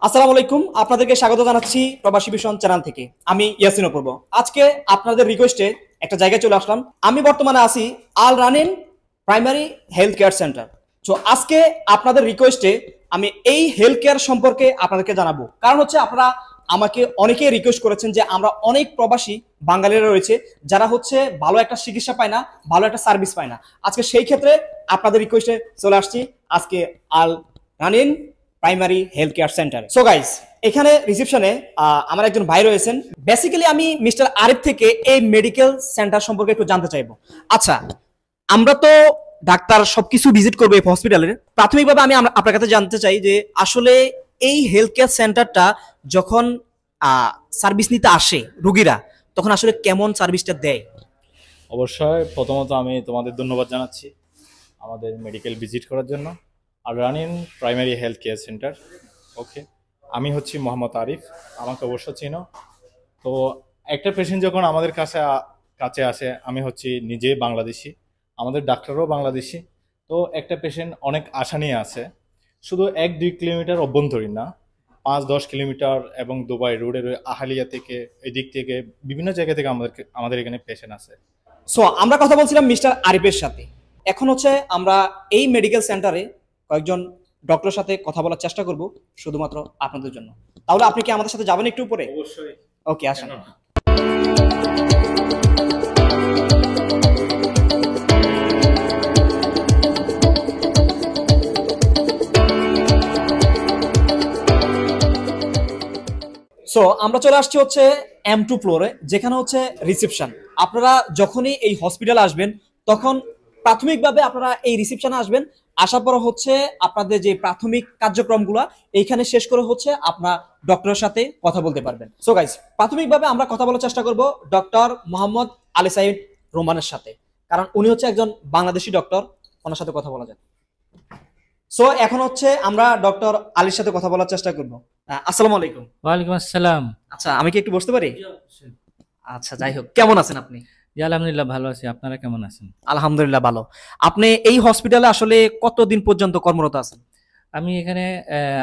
আসসালামু আলাইকুম, আপনাদেরকে স্বাগত জানাচ্ছি প্রবাসী ভীষণ চ্যানেল থেকে। আমি ইয়াসিন অপূর্ব। আজকে আপনাদের রিকোয়েস্টে একটা জায়গায় চলে আসলাম। আমি বর্তমানে আছি আল রানিন প্রাইমারি হেলথ কেয়ার সেন্টার। তো আজকে আপনাদের রিকোয়েস্টে আমি এই হেলথ কেয়ার সম্পর্কে আপনাদেরকে জানাবো। কারণ হচ্ছে আপনারা আমাকে অনেকেই রিকোয়েস্ট করেছেন যে আমরা অনেক প্রবাসী বাঙালিরা রয়েছে যারা হচ্ছে ভালো একটা চিকিৎসা পায় না, ভালো একটা সার্ভিস পায় না। আজকে সেই ক্ষেত্রে আপনাদের রিকোয়েস্টে চলে আসছি আজকে আল রানিন primary health care centre. So guys, এখানে রিসেপশনে আমার একজন ভাই রয়েছেন। বেসিক্যালি আমি মিস্টার আরিফ থেকে এই মেডিকেল সেন্টার সম্পর্কে একটু জানতে চাইবো। আচ্ছা, আমরা তো ডাক্তার সবকিছু ভিজিট করবো এই হসপিটালের। প্রাথমিকভাবে আমি আপনার কাছে জানতে চাই যে আসলে এই হেলথ কেয়ার সেন্টারটা যখন সার্ভিস নিতে আসে রুগীরা, তখন আসলে কেমন সার্ভিসটা দেয়? অবশ্যই প্রথমত আমি তোমাদের ধন্যবাদ জানাচ্ছি আমাদের মেডিকেল ভিজিট করার জন্য। আর রানিন প্রাইমারি হেলথ কেয়ার সেন্টার। ওকে, আমি হচ্ছি মোহাম্মদ আরিফ, আমাকে অবশ্য চিনো। তো একটা পেশেন্ট যখন আমাদের কাছে আসে, আমি হচ্ছি নিজে বাংলাদেশি, আমাদের ডাক্তারও বাংলাদেশি। তো একটা পেশেন্ট অনেক আশা নিয়ে আসে, শুধু 1-2 কিলোমিটার অভ্যন্তরীণ না, 5-10 কিলোমিটার, এবং দুবাই রোডের আহালিয়া থেকে, এদিক থেকে বিভিন্ন জায়গা থেকে আমাদের এখানে পেশেন্ট আসে। সো আমরা কথা বলছিলাম মিস্টার আরিফের সাথে। এখন হচ্ছে আমরা এই মেডিকেল সেন্টারে কয়েকজন ডক্টরের সাথে কথা বলার চেষ্টা করব শুধুমাত্র আপনাদের জন্য। তাহলে আপনি কি আমাদের সাথে যাবেন একটু উপরে? অবশ্যই। ওকে, আসেন। সো আমরা চলে আসছি হচ্ছে M2 ফ্লোরে, যেখানে হচ্ছে রিসেপশন। আপনারা যখনই এই হসপিটালে আসবেন তখন প্রাথমিকভাবে আপনারা এই রিসেপশনে আসবেন। আসার পর হচ্ছে আপনাদের যে প্রাথমিক কার্যক্রমগুলো এইখানে শেষ করে হচ্ছে আপনার ডক্টরের সাথে কথা বলতে পারবেন। সো গাইস, প্রাথমিকভাবে আমরা কথা বলার চেষ্টা করব ডক্টর মোহাম্মদ আলী সাইদ রোমানের সাথে, কারণ উনি হচ্ছে একজন বাংলাদেশি ডক্টর। ওনার সাথে কথা বলা যায়। সো এখন হচ্ছে আমরা ডক্টর আলীর সাথে কথা বলার চেষ্টা করব। আসসালামু আলাইকুম। ওয়ালাইকুম আসসালাম। আচ্ছা, আমি কি একটু বসতে পারি? আচ্ছা, যাই হোক, কেমন আছেন আপনি? জি, আলহামদুলিল্লাহ ভালো আছি। আপনারা কেমন আছেন? আলহামদুলিল্লাহ ভালো। আপনি এই হসপিটালে আসলে কতদিন পর্যন্ত কর্মরত আছেন? আমি এখানে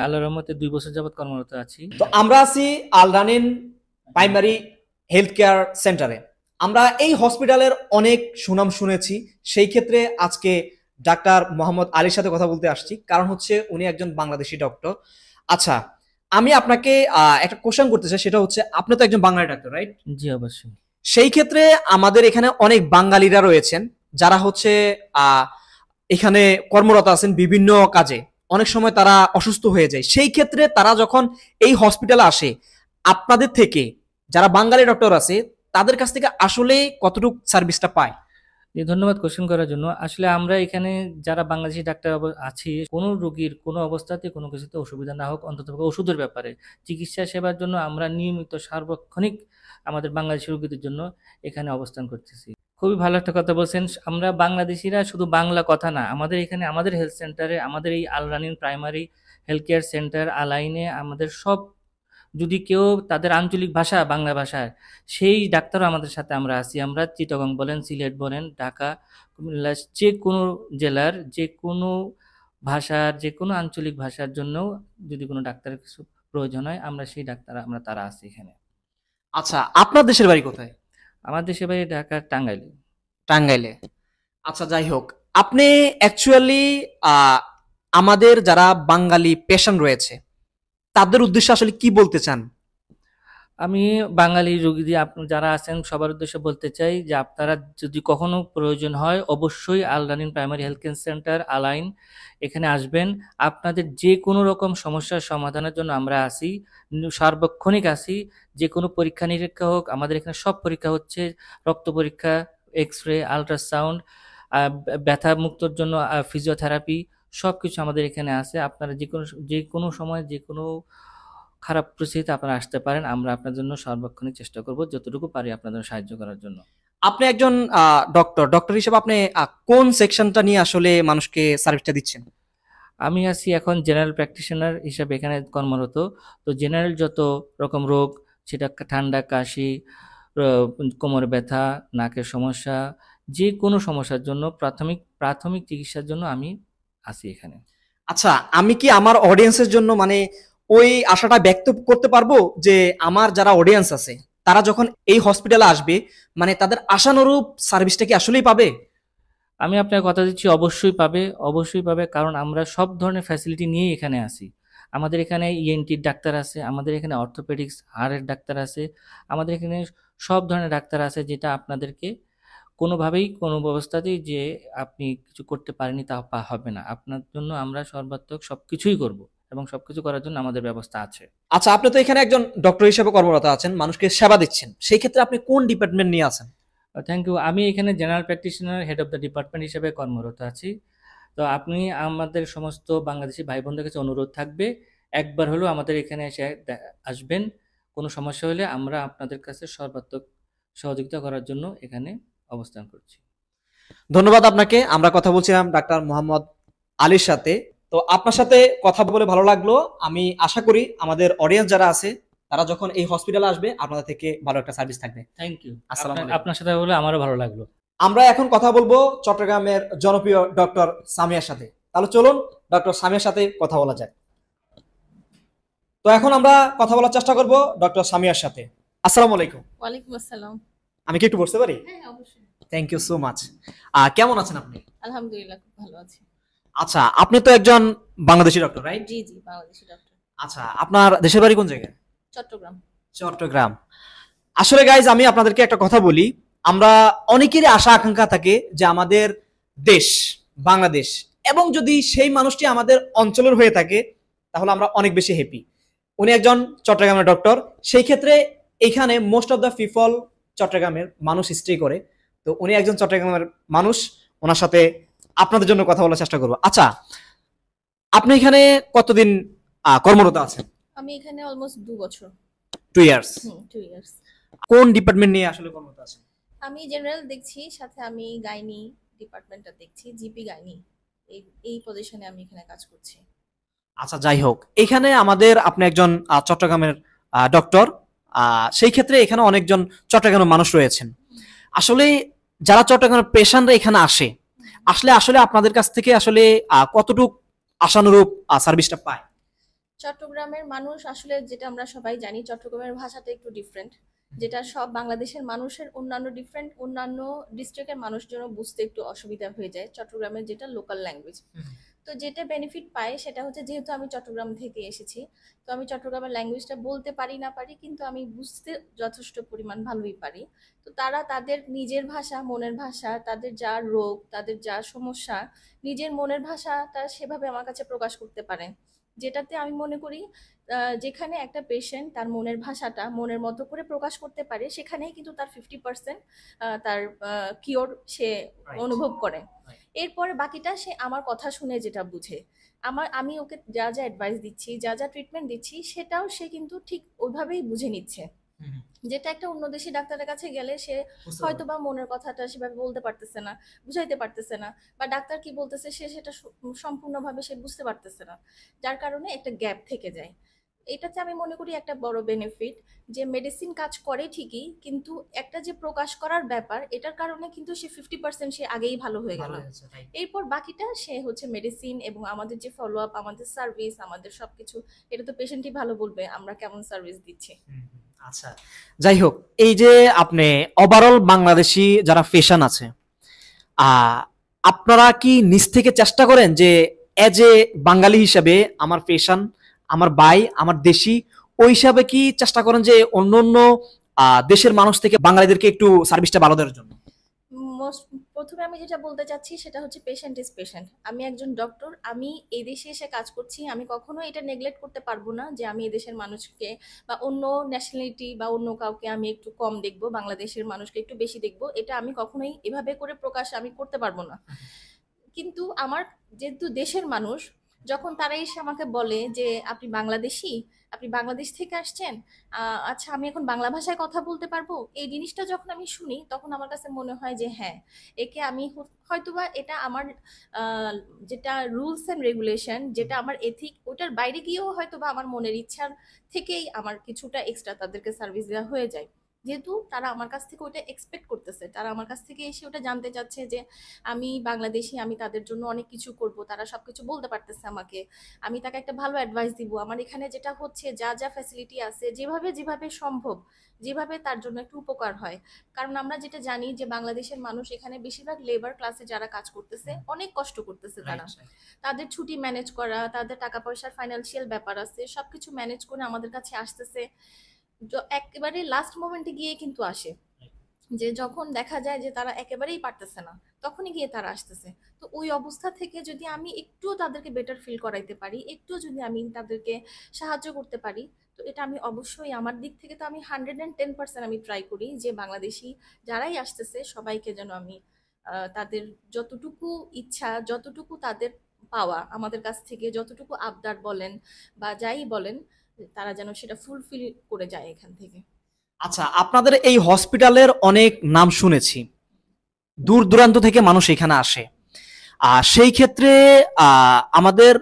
আল্লাহর রহমতে 2 বছর যাবত কর্মরত আছি। তো আমরা আছি আল রানিন প্রাইমারি হেলথ কেয়ার সেন্টারে। আমরা এই হসপিটালের অনেক সুনাম শুনেছি, সেই ক্ষেত্রে আজকে ডাক্তার মোহাম্মদ আলীর সাথে কথা বলতে আসছি, কারণ হচ্ছে উনি একজন বাংলাদেশি ডক্টর। আচ্ছা, আমি আপনাকে একটা কোশ্চেন করতে চাই, সেটা হচ্ছে আপনি তো একজন বাঙালি ডাক্তার, রাইট? জি, অবশ্যই। সেই ক্ষেত্রে আমাদের এখানে অনেক বাঙালিরা রয়েছেন যারা হচ্ছে এখানে কর্মরত আছেন বিভিন্ন কাজে। অনেক সময় তারা অসুস্থ হয়ে যায়, সেই ক্ষেত্রে তারা যখন এই হসপিটালে আসে আপনাদের থেকে, যারা বাঙালি ডক্টর আছে তাদের কাছ থেকে আসলে কতটুকু সার্ভিসটা পায়? জি, ধন্যবাদ কোশ্চেন করার জন্য। আসলে আমরা এখানে যারা বাংলাদেশি ডাক্তার আছি, কোনো রোগীর কোনো অবস্থাতে কোনো কিছুতে অসুবিধা না হোক, অন্ততপক্ষে ওষুধের ব্যাপারে, চিকিৎসা সেবার জন্য আমরা নিয়মিত সার্বক্ষণিক আমাদের বাংলাদেশি রোগীদের জন্য এখানে অবস্থান করতেছি। খুবই ভালো একটা কথা বলছেন। আমরা বাংলাদেশিরা শুধু বাংলা কথা না, আমাদের এখানে আমাদের হেলথ সেন্টারে, আমাদের এই আল রানিন প্রাইমারি হেলথ কেয়ার সেন্টার আলাইনে আমাদের সব, যদি কেউ তাদের আঞ্চলিক ভাষা বাংলা ভাষার, সেই ডাক্তারও আমাদের সাথে আমরা আছি। আমরা চিটাগং বলেন, সিলেট বলেন, ঢাকা, কুমিল্লা, যে কোনো জেলার যে কোনো ভাষার, যে কোনো আঞ্চলিক ভাষার জন্য যদি কোনো ডাক্তারের কিছু প্রয়োজন হয়, আমরা সেই ডাক্তার তারা আছি এখানে। আচ্ছা, আপনার দেশের বাড়ি কোথায়? আমার দেশের বাড়ি ঢাকার টাঙ্গাইলে। টাঙ্গাইলে। আচ্ছা, যাই হোক, আপনি অ্যাকচুয়ালি আমাদের যারা বাঙালি পেশেন্ট রয়েছে তাদের উদ্দেশ্যে আসলে কি বলতে চান? আমি বাঙালি রোগী যারা আছেন সবার উদ্দেশ্যে বলতে চাই যে আপনারা যদি কখনো প্রয়োজন হয় অবশ্যই আল রানিন প্রাইমারি হেলথ কেয়ার সেন্টার আলাইন এখানে আসবেন। আপনাদের যে কোনো রকম সমস্যার সমাধানের জন্য আমরা আছি, সার্বক্ষণিক আছি। যে কোনো পরীক্ষা নিরীক্ষা হোক, আমাদের এখানে সব পরীক্ষা হচ্ছে, রক্ত পরীক্ষা, এক্স-রে, আল্ট্রাসাউন্ড, ব্যথা মুক্তর জন্য ফিজিওথেরাপি, সব কিছু আমাদের এখানে আছে। আপনারা যে কোনো সময় যে কোনো খারাপ পরিস্থিতিতে আপনারা আসতে পারেন। আমরা আপনার জন্য সর্বক্ষণিক চেষ্টা করব যতটুকু পারি আপনাদের সাহায্য করার জন্য। আপনি একজন ডক্টর হিসেবে আপনি কোন সেকশনটা নিয়ে আসলে মানুষকে সার্ভিসটা দিচ্ছেন? আমি আছি এখন জেনারেল প্র্যাকটিশনার হিসেবে এখানে কর্মরত। তো জেনারেল যত রকম রোগ, সেটা ঠান্ডা, কাশি, কোমর ব্যথা, নাকের সমস্যা, যে কোনো সমস্যার জন্য প্রাথমিক চিকিৎসার জন্য আমি আছি এখানে। আচ্ছা, আমি কি আমার অডিয়েন্সের জন্য মানে ওই আশাটা ব্যক্ত করতে পারবো যে আমার যারা অডিয়েন্স আছে তারা যখন এই হসপিটালে আসবে মানে তাদের আশানুরূপ সার্ভিসটা কি আসলেই পাবে? আমি আপনার কথা দিচ্ছি অবশ্যই পাবে, কারণ আমরা সব ধরনের ফ্যাসিলিটি নিয়েই এখানে আসি। আমাদের এখানে ইএনটির ডাক্তার আছে, আমাদের এখানে অর্থোপেডিক্স হাড়ের ডাক্তার আছে, আমাদের এখানে সব ধরনের ডাক্তার আছে, যেটা আপনাদেরকে কোনোভাবেই কোনো অবস্থাতেই যে আপনি কিছু করতে পারেনি তা হবে না। আপনার জন্য আমরা সর্বাত্মক সবকিছুই করব এবং সবকিছু করার জন্য আমাদের ব্যবস্থা আছে। আচ্ছা, আপনি তো এখানে একজন ডক্টর হিসেবে কর্মরত আছেন, মানুষকে সেবা দিচ্ছেন, সেই ক্ষেত্রে আপনি কোন ডিপার্টমেন্ট নিয়ে আছেন? Thank you. আমি এখানে general practitioner head of the department হিসেবে কর্মরত আছি। তো আপনি আমাদের সমস্ত বাংলাদেশি ভাই বোনদের কাছে অনুরোধ থাকবে, একবার হলেও আমাদের এখানে এসে আসবেন। কোনো সমস্যা হলে আমরা আপনাদের কাছে সর্বাত্মক সহযোগিতা করার জন্য এখানে অবস্থান করছি। ধন্যবাদ আপনাকে। আমরা কথা বলছিলাম ডাক্তার মোহাম্মদ আলীর সাথে। তো আপনার সাথে কথা বলে ভালো লাগলো। আমি আশা করি আমাদের অডিয়েন্স যারা আছে তারা যখন এই হসপিটালে আসবে আপনাদের থেকে ভালো একটা সার্ভিস থাকবে। Thank you. আসসালামু আলাইকুম। আপনার সাথে বলে আমারও ভালো লাগলো। আমরা এখন কথা বলবো চট্টগ্রামের জনপ্রিয় ডক্টর সামিয়ার সাথে। তাহলে চলুন ডক্টর সামিয়ার সাথে কথা বলা যাক। তো এখন আমরা কথা বলার চেষ্টা করব ডক্টর সামিয়ার সাথে। আসসালামু আলাইকুম। ওয়ালাইকুম আসসালাম। আমি কি একটু বসতে পারি? হ্যাঁ, অবশ্যই। Thank you so much. কেমন আছেন আপনি? আলহামদুলিল্লাহ, খুব ভালো আছি। আচ্ছা, আপনি তো একজন বাংলাদেশি ডক্টর, রাইট? জি, জি, বাংলাদেশি ডক্টর। আচ্ছা, আপনার দেশের বাড়ি কোন জায়গায়? চট্টগ্রাম। চট্টগ্রাম। আসলে গাইজ আমি আপনাদেরকে একটা কথা বলি, আমরা অনেকেরই আশা আকাঙ্ক্ষা থাকে যে আমাদের দেশ বাংলাদেশ এবং যদি সেই মানুষটি আমাদের অঞ্চলের হয়ে থাকে তাহলে আমরা অনেক বেশি হ্যাপি। উনি একজন চট্টগ্রামের ডক্টর, সেই ক্ষেত্রে এখানে মোস্ট অফ দ্য পিপল চট্টগ্রামের মানুষ স্টে করে। তো উনি একজন চট্টগ্রামের মানুষ, ওনার সাথে আপনাদের জন্য কথা বলার চেষ্টা করবো। আচ্ছা, আপনি এখানে কতদিন কর্মরত আছেন? আমি এখানে অলমোস্ট 2 বছর। 2 ইয়ার্স। 2 ইয়ার্স। কোন ডিপার্টমেন্ট নিয়ে আসলে কর্মরত আছেন? আমি জেনারেল দেখছি, সাথে আমি গাইনি ডিপার্টমেন্টটা দেখছি, জিপি গাইনি। এই পজিশনে আমি এখানে কাজ করছি। আচ্ছা, যাই হোক, এখানে আমাদের আপনি একজন চট্টগ্রামের ডক্টর, সেই ক্ষেত্রে এখানে অনেকজন চট্টগ্রামের মানুষ রয়েছেন। আসলে যারা চট্টগ্রামের পেশেন্টরা এখানে আসে, আসলে আসলে আপনাদের কাছ থেকে আসলে কতটুক আশানুরূপ সার্ভিসটা পায়? চট্টগ্রামের মানুষ আসলে, যেটা আমরা সবাই জানি, চট্টগ্রামের ভাষাটা একটু ডিফারেন্ট, যেটা সব বাংলাদেশের মানুষের অন্যান্য ডিস্ট্রিক্টের মানুষজন বুঝতে একটু অসুবিধা হয়ে যায়। চট্টগ্রামের যেটা লোকাল ল্যাঙ্গুয়েজ, তো যেটা বেনিফিট পায় সেটা হচ্ছে, যেহেতু আমি চট্টগ্রাম থেকে এসেছি, তো আমি চট্টগ্রামের ল্যাঙ্গুয়েজটা বলতে পারি না পারি, কিন্তু আমি বুঝতে যথেষ্ট পরিমাণ ভালোই পারি। তো তারা তাদের নিজের ভাষা, মনের ভাষা, তাদের যা রোগ, তাদের যা সমস্যা, নিজের মনের ভাষাটা সেভাবে আমার কাছে প্রকাশ করতে পারে। যেটাতে আমি মনে করি যেখানে একটা পেশেন্ট তার মনের ভাষাটা মনের মতো করে প্রকাশ করতে পারে, সেখানেই কিন্তু তার 50% তার কিওর সে অনুভব করে। এরপরে বাকিটা সে আমার কথা শুনে যেটা বুঝে, আমি ওকে যা যা অ্যাডভাইস দিচ্ছি, যা যা ট্রিটমেন্ট দিচ্ছি, সেটাও সে কিন্তু ঠিক ওইভাবেই বুঝে নিচ্ছে। যেটা একটা অন্য দেশি ডাক্তারের কাছে গেলে সে হয়তো বা মনের কথাটা সেভাবে বলতে পারতেছে না, বুঝাইতে পারতেছে না, বা ডাক্তার কি বলতেছে সে সেটা সম্পূর্ণভাবে সে বুঝতে পারতেছে না, যার কারণে একটা গ্যাপ থেকে যায়। এটাতে আমি মনে করি একটা বড় বেনিফিট, যে মেডিসিন কাজ করে ঠিকই, কিন্তু একটা যে প্রকাশ করার ব্যাপার, এটার কারণে কিন্তু সে 50% সে আগেই ভালো হয়ে গেল। এরপর বাকিটা সে হচ্ছে মেডিসিন এবং আমাদের যে ফলো আপ, আমাদের সার্ভিস, আমাদের সবকিছু, এটা তো পেশেন্টই ভালো বলবে আমরা কেমন সার্ভিস দিচ্ছি। আচ্ছা, যাই হোক, এই যে আপনি ওভারঅল বাংলাদেশি যারা পেশেন্ট আছে, আপনারা কি নিজ থেকে চেষ্টা করেন যে এজ এ বাঙালি হিসাবে আমার পেশেন্ট, আমার ভাই, আমার দেশি, ওই হিসাবে কি চেষ্টা করেন যে অন্য অন্য দেশের মানুষ থেকে বাঙালিদেরকে একটু সার্ভিসটা ভালো দেওয়ার জন্য? প্রথমে আমি যেটা বলতে চাচ্ছি সেটা হচ্ছে পেশেন্ট ইজ পেশেন্ট। আমি একজন ডক্টর, আমি এই দেশে এসে কাজ করছি, আমি কখনো এটা নেগলেক্ট করতে পারবো না যে আমি এই দেশের মানুষকে বা অন্য ন্যাশনালিটি বা অন্য কাউকে আমি একটু কম দেখবো, বাংলাদেশের মানুষকে একটু বেশি দেখবো, এটা আমি কখনোই এভাবে করে প্রকাশ আমি করতে পারবো না। কিন্তু আমার যেহেতু দেশের মানুষ, যখন তারা এসে আমাকে বলে যে আপনি বাংলাদেশি, আপনি বাংলাদেশ থেকে আসছেন, আচ্ছা আমি এখন বাংলা ভাষায় কথা বলতে পারবো, এই জিনিসটা যখন আমি শুনি তখন আমার কাছে মনে হয় যে হ্যাঁ, একে আমি হয়তোবা এটা আমার যেটা রুলস অ্যান্ড রেগুলেশন, যেটা আমার এথিক, ওটার বাইরে গিয়েও হয়তোবা আমার মনের ইচ্ছার থেকেই আমার কিছুটা এক্সট্রা তাদেরকে সার্ভিস দেওয়া হয়ে যায়। যেহেতু তারা আমার কাছ থেকে ওটা এক্সপেক্ট করতেছে, তারা আমার কাছ থেকে এসে ওটা জানতে চাচ্ছে যে আমি বাংলাদেশি, আমি তাদের জন্য অনেক কিছু করব, তারা সবকিছু বলতে পারতেছে আমাকে, আমি তাকে একটা ভালো অ্যাডভাইস দিব, আমার এখানে যেটা হচ্ছে যা যা ফ্যাসিলিটি আছে যেভাবে যেভাবে সম্ভব, যেভাবে তার জন্য একটু উপকার হয়। কারণ আমরা যেটা জানি যে বাংলাদেশের মানুষ এখানে বেশিরভাগ লেবার ক্লাসে যারা কাজ করতেছে অনেক কষ্ট করতেছে, তারা তাদের ছুটি ম্যানেজ করা, তাদের টাকা পয়সার ফাইন্যান্সিয়াল ব্যাপার আছে, সবকিছু ম্যানেজ করে আমাদের কাছে আসতেছে। একেবারে লাস্ট মোমেন্টে গিয়ে কিন্তু আসে, যে যখন দেখা যায় যে তারা একেবারেই পারতেছে না, তখনই গিয়ে তারা আসতেছে। তো ওই অবস্থা থেকে যদি আমি একটু তাদেরকে বেটার ফিল করাইতে পারি, একটু যদি আমি তাদেরকে সাহায্য করতে পারি, তো এটা আমি অবশ্যই আমার দিক থেকে তো আমি 110% আমি ট্রাই করি যে বাংলাদেশি যারাই আসতেছে সবাইকে যেন আমি তাদের যতটুকু ইচ্ছা, যতটুকু তাদের পাওয়া আমাদের কাছ থেকে, যতটুকু আবদার বলেন বা যাই বলেন, তারা যেন সেটা ফুলফিল করে যায় এখান থেকে। আচ্ছা, আপনাদের এই হসপিটালের অনেক নাম শুনেছি, দূর দূরান্ত থেকে মানুষ এখানে আসে। সেই ক্ষেত্রে আমাদের,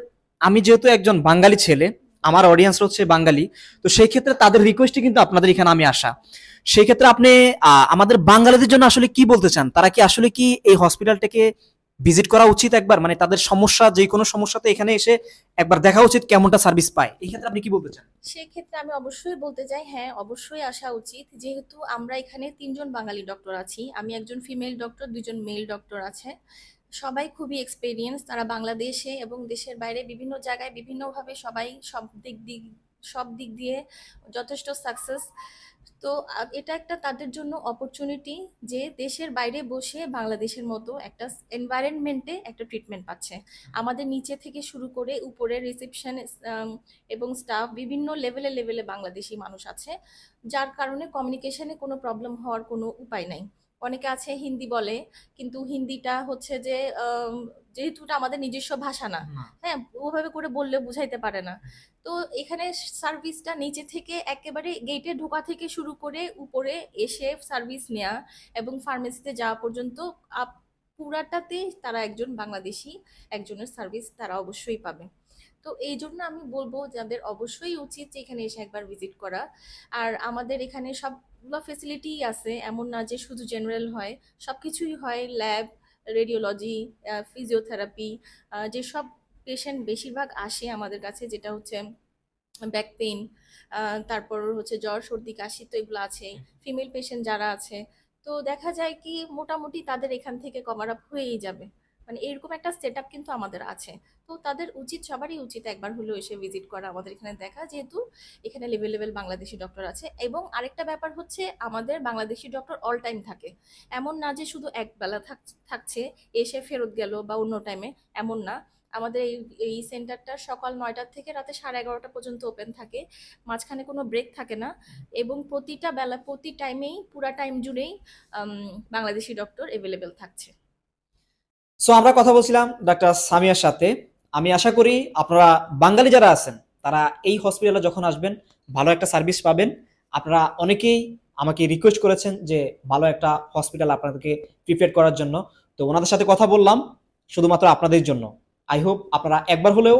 আমি যেহেতু একজন বাঙালি ছেলে, আমার অডিয়েন্স হচ্ছে বাঙালি, তো সেই ক্ষেত্রে তাদের রিকোয়েস্টে কিন্তু আপনাদের এখানে আমি আসা। সেই ক্ষেত্রে আপনি আমাদের বাঙালিদের জন্য আসলে কি বলতে চান? তারা কি আসলে কি এই হসপিটালটাকে ভিজিট করা উচিত একবার, মানে তাদের সমস্যা, যে কোনো সমস্যাতে এখানে এসে একবার দেখা উচিত কেমনটা সার্ভিস পায়? এই ক্ষেত্রে আপনি কি বলতে চান? সেক্ষেত্রে আমি অবশ্যই বলতে চাই, হ্যাঁ অবশ্যই আসা উচিত। যেহেতু আমরা এখানে 3জন বাঙালি ডক্টর আছি, আমি একজন ফিমেল ডক্টর, 2জন মেল ডক্টর আছে, সবাই খুবই এক্সপেরিয়েন্স, তারা বাংলাদেশে এবং দেশের বাইরে বিভিন্ন জায়গায় বিভিন্নভাবে সবাই সব দিক দিয়ে যথেষ্ট সাকসেস। তো এটা একটা তাদের জন্য অপরচুনিটি যে দেশের বাইরে বসে বাংলাদেশের মতো একটা এনভায়রনমেন্টে একটা ট্রিটমেন্ট পাচ্ছে। আমাদের নিচে থেকে শুরু করে উপরে রিসেপশন এবং স্টাফ বিভিন্ন লেভেলে লেভেলে বাংলাদেশি মানুষ আছে, যার কারণে কমিউনিকেশনে কোনো প্রবলেম হওয়ার কোনো উপায় নাই। অনেকে আছে হিন্দি বলে, কিন্তু হিন্দিটা হচ্ছে যে যেহেতু এটা আমাদের নিজস্ব ভাষা না, হ্যাঁ ওভাবে করে বললে বুঝাইতে পারে না। তো এখানে সার্ভিসটা নিচে থেকে একেবারে গেটে ঢোকা থেকে শুরু করে উপরে এসে সার্ভিস নেওয়া এবং ফার্মেসিতে যাওয়া পর্যন্ত পুরাটাতে তারা একজন বাংলাদেশি একজনের সার্ভিস তারা অবশ্যই পাবে। তো এই জন্য আমি বলবো যাদের অবশ্যই উচিত যে এখানে এসে একবার ভিজিট করা। আর আমাদের এখানে সবগুলো ফেসিলিটি আছে, এমন না যে শুধু জেনারেল হয়, সব কিছুই হয়, ল্যাব, রেডিওলজি, ফিজিওথেরাপি, যেসব পেশেন্ট বেশিরভাগ আসে আমাদের কাছে, যেটা হচ্ছে ব্যাক পেইন, তারপর হচ্ছে জ্বর সর্দি কাশি, তো এগুলো আছে। ফিমেল পেশেন্ট যারা আছে, তো দেখা যায় কি মোটামুটি তাদের এখান থেকে কভার আপ হয়েই যাবে, মানে এরকম একটা সেট আপ কিন্তু আমাদের আছে। তো তাদের উচিত, সবারই উচিত একবার হলেও এসে ভিজিট করা, আমাদের এখানে দেখা, যেহেতু এখানে লেভেল লেভেল বাংলাদেশি ডক্টর আছে। এবং আরেকটা ব্যাপার হচ্ছে আমাদের বাংলাদেশি ডক্টর অল টাইম থাকে, এমন না যে শুধু একবেলা থাকছে এসে ফেরত গেল বা অন্য টাইমে, এমন না। আমাদের এই সেন্টারটা সকাল 9টা থেকে রাতে 11:30 পর্যন্ত ওপেন থাকে, মাঝখানে কোনো ব্রেক থাকে না, এবং প্রতিটা বেলা প্রতি টাইমেই পুরা টাইম জুড়েই বাংলাদেশি ডক্টর অ্যাভেলেবেল থাকছে। সো আমরা কথা বলছিলাম ডাক্তার সামিয়ার সাথে। আমি আশা করি আপনারা বাঙালি যারা আছেন তারা এই হসপিটালে যখন আসবেন ভালো একটা সার্ভিস পাবেন। আপনারা অনেকেই আমাকে রিকোয়েস্ট করেছেন যে ভালো একটা হসপিটাল আপনাদেরকে প্রিপেয়ার করার জন্য, তো ওনাদের সাথে কথা বললাম শুধুমাত্র আপনাদের জন্য। আই হোপ আপনারা একবার হলেও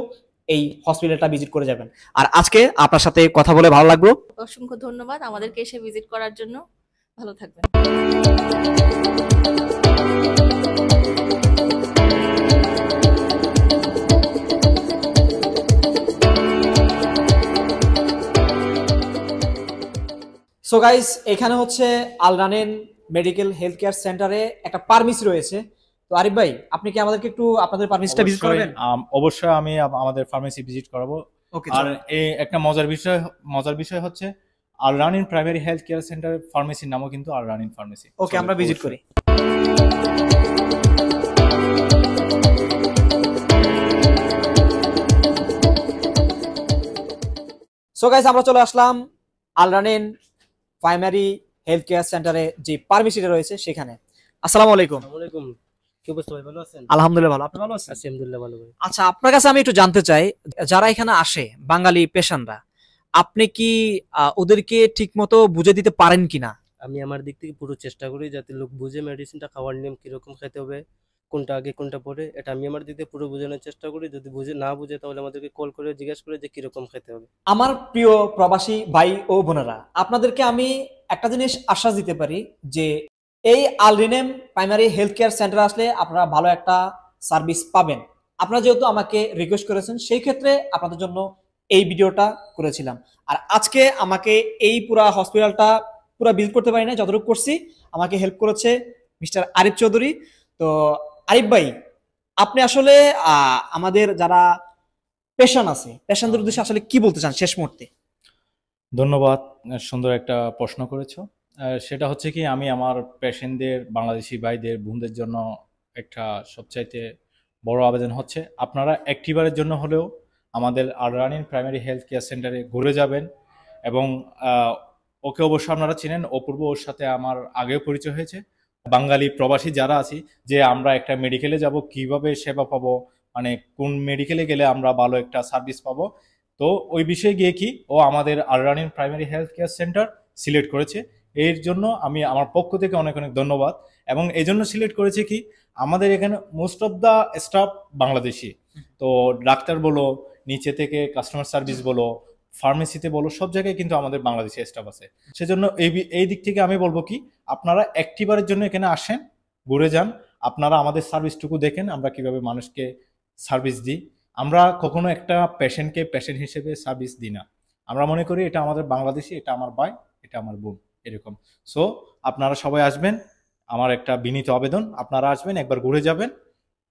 এই হসপিটালটা ভিজিট করে যাবেন। আর আজকে আপনার সাথে কথা বলে ভালো লাগলো। অসংখ্য ধন্যবাদ আমাদেরকে এসে ভিজিট করার জন্য। ভালো থাকবেন। সো গাইস, এখানে হচ্ছে আল রানেন মেডিকেল হেলথ কেয়ার সেন্টারে একটা ফার্মেসি রয়েছে। তো আরিফ ভাই, আপনি কি আমাদেরকে একটু আপনাদের ফার্মেসিটা ভিজিট করবেন? অবশ্যই আমি আমাদের ফার্মেসি ভিজিট করাবো। ওকে। আর এই একটা মজার বিষয় হচ্ছে আল রানিন প্রাইমারি হেলথ কেয়ার সেন্টার ফার্মেসির নামও কিন্তু আল রানিন ফার্মেসি। ওকে, আমরা ভিজিট করি। সো গাইস, আমরা চলে আসলাম আল রানিন প্রাইমারি হেলথ কেয়ার সেন্টারে যে ফার্মেসিটা রয়েছে সেখানে। আসসালামু আলাইকুম। আসসালামু আলাইকুম। কি অবস্থা ভাই, ভালো আছেন? আলহামদুলিল্লাহ ভালো, আপনি ভালো আছেন? আছি আলহামদুলিল্লাহ ভালো ভাই। আচ্ছা, আপনার কাছে আমি একটু জানতে চাই, যারা এখানে আসে বাঙালি পেশেন্টরা, আপনি কি ওদেরকে ঠিকমতো বুঝে দিতে পারেন কিনা? আমি আমার দিক থেকে পুরো চেষ্টা করি যাতে লোক বুঝে মেডিসিনটা খাওয়ার নিয়ম কিরকম খেতে হবে, কোনটা আগে কোনটা পরে, এটা আমি আমার দিক থেকে পুরো বোঝানোর চেষ্টা করি। যদি না বুঝে তাহলে আমাদেরকে কল করে জিজ্ঞেস করে যে কিরকম খেতে হবে। আমার প্রিয় প্রবাসী ভাই ও বোনেরা, আপনাদেরকে আমি একটা জিনিস আশ্বাস দিতে পারি যে এই আল রিনেম প্রাইমারি হেলথ কেয়ার সেন্টার আসলে আপনারা ভালো একটা সার্ভিস পাবেন। আপনারা যেহেতু আমাকে রিকোয়েস্ট করেছেন, সেই ক্ষেত্রে আপনাদের জন্য এই ভিডিওটা করেছিলাম। আর আজকে আমাকে এই পুরা হসপিটালটা পুরা ভিজিট করতে পারি না, যতটুকু করছি আমাকে হেল্প করেছে মিস্টার আরিফ চৌধুরী। তো আরিফ ভাই, আপনি আসলে আমাদের যারা পেশেন্ট আছে, পেশেন্টদের উদ্দেশ্যে আসলে কি বলতে চান শেষ মুহূর্তে? ধন্যবাদ, সুন্দর একটা প্রশ্ন করেছো। সেটা হচ্ছে কি, আমি আমার পেশেন্টদের, বাংলাদেশি ভাইদের, বোনদের জন্য একটা সবচাইতে বড় আবেদন হচ্ছে, আপনারা একটিবারের জন্য হলেও আমাদের আল রানিন প্রাইমারি হেলথ কেয়ার সেন্টারে ঘুরে যাবেন। এবং ওকে অবশ্য আপনারা চিনেন, অপূর্ব, ওর সাথে আমার আগেও পরিচয় হয়েছে। বাঙালি প্রবাসী যারা আছি, যে আমরা একটা মেডিকেলে যাব, কিভাবে সেবা পাবো, মানে কোন মেডিকেলে গেলে আমরা ভালো একটা সার্ভিস পাবো, তো ওই বিষয়ে গিয়ে কি ও আমাদের আল রানিন primary health care centre select করেছে। এর জন্য আমি আমার পক্ষ থেকে অনেক অনেক ধন্যবাদ। এবং এই জন্য সিলেক্ট করেছে কি, আমাদের এখানে most of the staff Bangladeshi. তো ডাক্তার বলো, নিচে থেকে কাস্টমার সার্ভিস বলো, ফার্মেসিতে বলো, সব জায়গায় কিন্তু আমাদের বাংলাদেশি স্টাফ আছে। সেজন্য এই দিক থেকে আমি বলবো কি, আপনারা একটিবারের জন্য এখানে আসেন, ঘুরে যান, আপনারা আমাদের সার্ভিসটুকু দেখেন, আমরা কিভাবে মানুষকে সার্ভিস দিই। আমরা কখনো একটা পেশেন্টকে পেশেন্ট হিসেবে সার্ভিস দিই না। আমরা মনে করি এটা আমাদের বাংলাদেশি, এটা আমার ভাই, এটা আমার বোন, এরকম। সো আপনারা সবাই আসবেন, আমার একটা বিনীত আবেদন, আপনারা আসবেন, একবার ঘুরে যাবেন,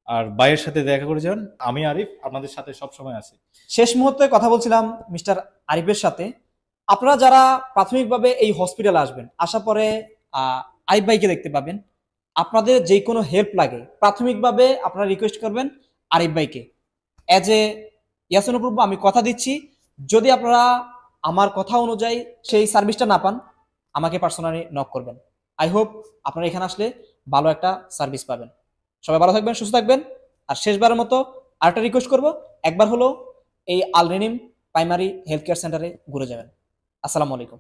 আর ভাইয়ের সাথে দেখা করে যান। আমি আরিফ আপনাদের সাথে সবসময় আছি। শেষ মুহূর্তে কথা বলছিলাম মিস্টার আরিফের সাথে। আপনারা যারা প্রাথমিকভাবে এই হসপিটালে আসবেন, আসার পরে আরিফ ভাইকে দেখতে পাবেন। আপনাদের যে কোনো হেল্প লাগে প্রাথমিকভাবে আপনারা রিকোয়েস্ট করবেন আরিফ ভাইকে। অ্যাজ এ ইয়াসিন অপূর্ব আমি কথা দিচ্ছি, যদি আপনারা আমার কথা অনুযায়ী সেই সার্ভিসটা না পান, আমাকে পার্সোনালি নক করবেন। আই হোপ আপনারা এখানে আসলে ভালো একটা সার্ভিস পাবেন। সবাই ভালো থাকবেন, সুস্থ থাকবেন। আর শেষবারের মতো আরেকটা রিকোয়েস্ট করব, একবার হলো এই আল রিনিম প্রাইমারি হেলথ কেয়ার সেন্টারে ঘুরে যাবেন। আসসালামু আলাইকুম।